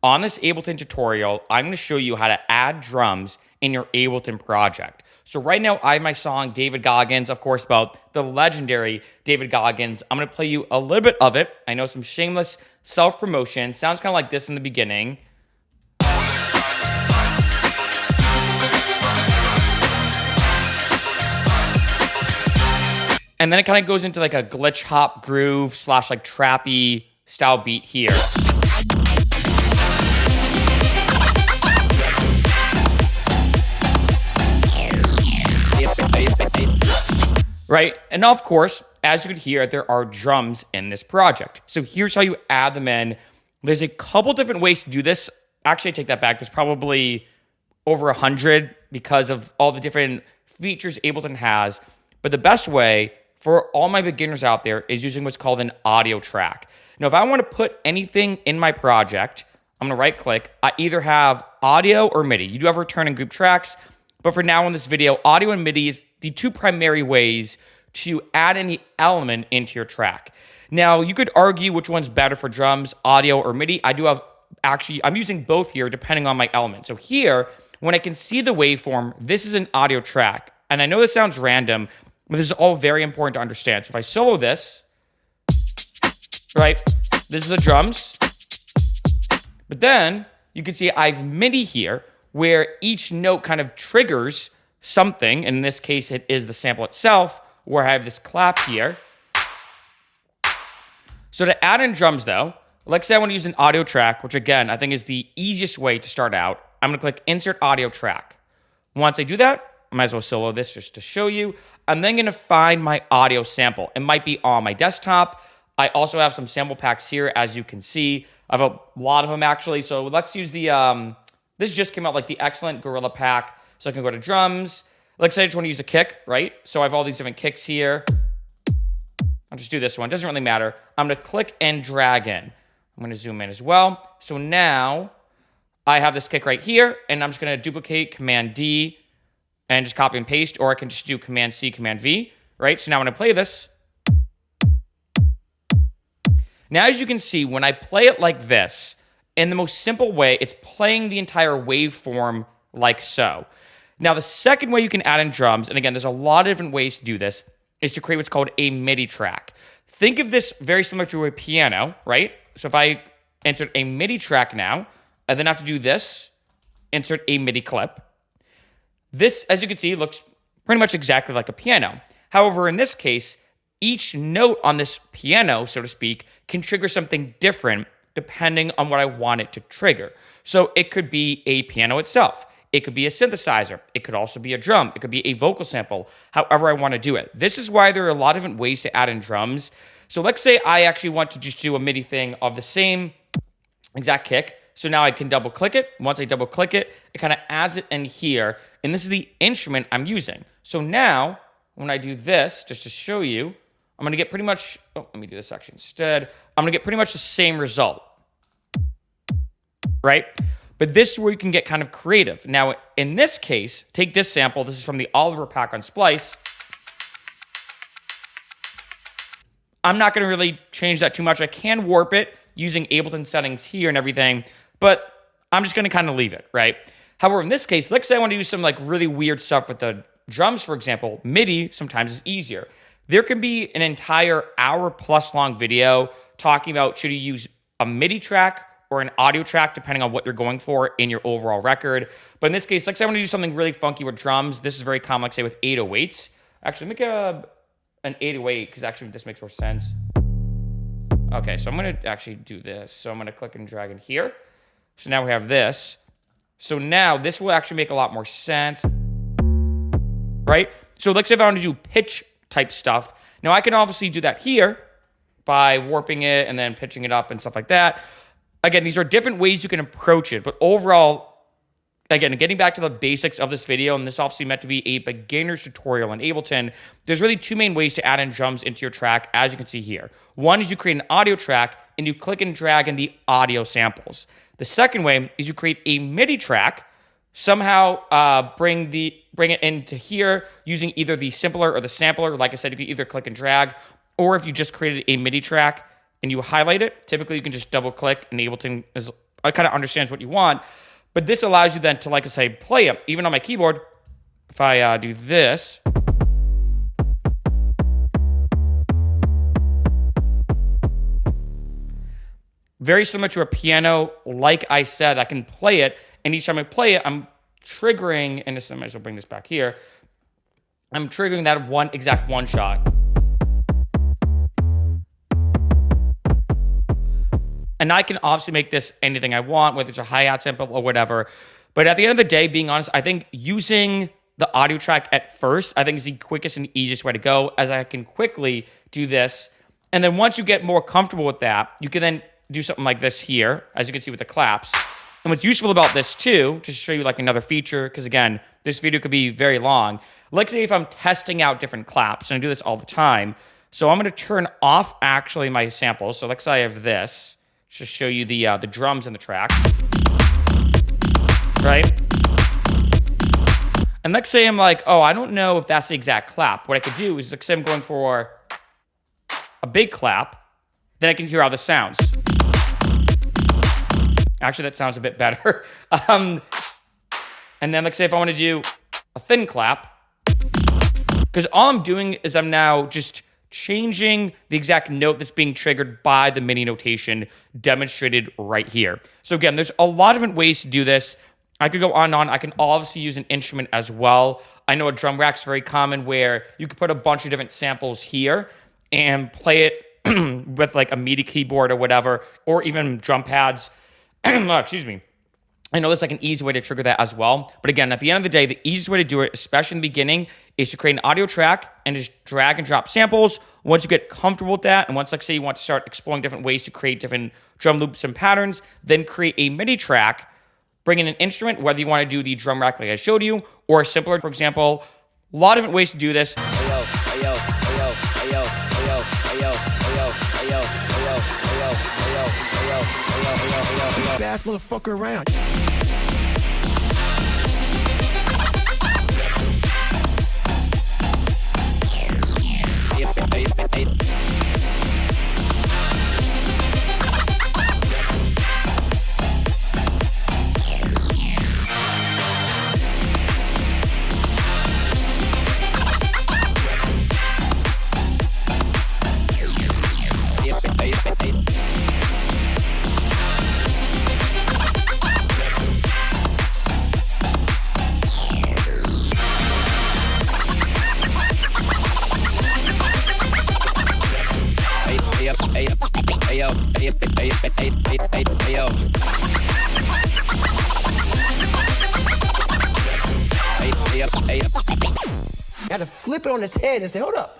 On this Ableton tutorial, I'm going to show you how to add drums in your Ableton project. So right now, I have my song David Goggins, of course, about the legendary David Goggins. I'm going to play you a little bit of it. I know, some shameless self-promotion. Sounds kind of like this in the beginning. And then it kind of goes into like a glitch hop groove / like trappy style beat here. Right? And of course, as you can hear, there are drums in this project. So here's how you add them in. There's a couple different ways to do this. Actually, I take that back. There's probably over 100 because of all the different features Ableton has. But the best way for all my beginners out there is using what's called an audio track. Now, if I want to put anything in my project, I'm going to right click. I either have audio or MIDI. You do have return and group tracks. But for now in this video, audio and MIDI is the two primary ways to add any element into your track. Now, you could argue which one's better for drums, audio or MIDI. I'm using both here depending on my element. So here, when I can see the waveform, this is an audio track. And I know this sounds random, but this is all very important to understand. So if I solo this, right, this is the drums. But then you can see I have MIDI here where each note kind of triggers something. In this case, it is the sample itself, where I have this clap here. So to add in drums though, let's say I want to use an audio track, which again, I think is the easiest way to start out. I'm going to click Insert Audio Track. Once I do that, I might as well solo this just to show you. I'm then going to find my audio sample. It might be on my desktop. I also have some sample packs here, as you can see. I have a lot of them actually. So let's use the, this just came out like the Excellent Gorilla pack. So I can go to drums. Let's say I just want to use a kick, right? So I have all these different kicks here. I'll just do this one. Doesn't really matter. I'm going to click and drag in. I'm going to zoom in as well. So now I have this kick right here, and I'm just going to duplicate Command D and just copy and paste, or I can just do Command C, Command V, right? So now when I play this, now as you can see, when I play it like this, in the most simple way, it's playing the entire waveform like so. Now, the second way you can add in drums, and again, there's a lot of different ways to do this, is to create what's called a MIDI track. Think of this very similar to a piano, right? So if I insert a MIDI track now, I then have to do this, insert a MIDI clip. This, as you can see, looks pretty much exactly like a piano. However, in this case, each note on this piano, so to speak, can trigger something different depending on what I want it to trigger. So it could be a piano itself. It could be a synthesizer. It could also be a drum. It could be a vocal sample, however I want to do it. This is why there are a lot of different ways to add in drums. So let's say I actually want to just do a MIDI thing of the same exact kick. So now I can double click it. Once I double click it, it kind of adds it in here. And this is the instrument I'm using. So now when I do this, just to show you, I'm going to get pretty much, let me do this actually instead. I'm going to get pretty much the same result, right? But this is where you can get kind of creative. Now, in this case, take this sample. This is from the Oliver pack on Splice. I'm not going to really change that too much. I can warp it using Ableton settings here and everything, but I'm just going to kind of leave it, right? However, in this case, let's say I want to do some like really weird stuff with the drums, for example. MIDI sometimes is easier. There can be an entire hour-plus long video talking about should you use a MIDI track or an audio track, depending on what you're going for in your overall record. But in this case, let's say I want to do something really funky with drums. This is very common, like say with 808s. Actually, make an 808, because actually this makes more sense. Okay, so I'm going to actually do this. So I'm going to click and drag in here. So now we have this. So now this will actually make a lot more sense, right? So let's say if I want to do pitch type stuff. Now I can obviously do that here by warping it and then pitching it up and stuff like that. Again, these are different ways you can approach it, but overall, again, getting back to the basics of this video, and this obviously meant to be a beginner's tutorial in Ableton, there's really two main ways to add in drums into your track, as you can see here. One is you create an audio track, and you click and drag in the audio samples. The second way is you create a MIDI track, somehow bring it into here using either the simpler or the sampler. Like I said, you can either click and drag, or if you just created a MIDI track and you highlight it, typically you can just double click, and Ableton is kind of understands what you want. But this allows you then to, like I say, play it. Even on my keyboard, if I do this, very similar to a piano. Like I said, I can play it, and each time I play it, I'm triggering, and this, I might as well bring this back here. I'm triggering that exact one shot. And I can obviously make this anything I want, whether it's a hi-hat sample or whatever. But at the end of the day, being honest, I think using the audio track at first, I think is the quickest and easiest way to go, as I can quickly do this. And then once you get more comfortable with that, you can then do something like this here, as you can see with the claps. And what's useful about this too, just to show you like another feature, because again, this video could be very long. Let's say if I'm testing out different claps, and I do this all the time. So I'm going to turn off actually my samples. So let's say I have this, just to show you the drums in the track, right? And let's say I'm like, oh, I don't know if that's the exact clap. What I could do is, let's say I'm going for a big clap, then I can hear how this sounds. Actually, that sounds a bit better. And then let's say if I want to do a thin clap, because all I'm doing is I'm now just changing the exact note that's being triggered by the MIDI notation demonstrated right here. So again, there's a lot of different ways to do this. I could go on and on. I can obviously use an instrument as well. I know a drum rack's very common, where you could put a bunch of different samples here and play it with like a MIDI keyboard or whatever, or even drum pads. Excuse me. I know there's like an easy way to trigger that as well. But again, at the end of the day, the easiest way to do it, especially in the beginning, is to create an audio track and just drag and drop samples. Once you get comfortable with that, and once, like say, you want to start exploring different ways to create different drum loops and patterns, then create a MIDI track, bring in an instrument, whether you want to do the drum rack like I showed you, or simpler, for example. A lot of different ways to do this. Bass motherfucker around. Got to flip it on his head and say, hold up.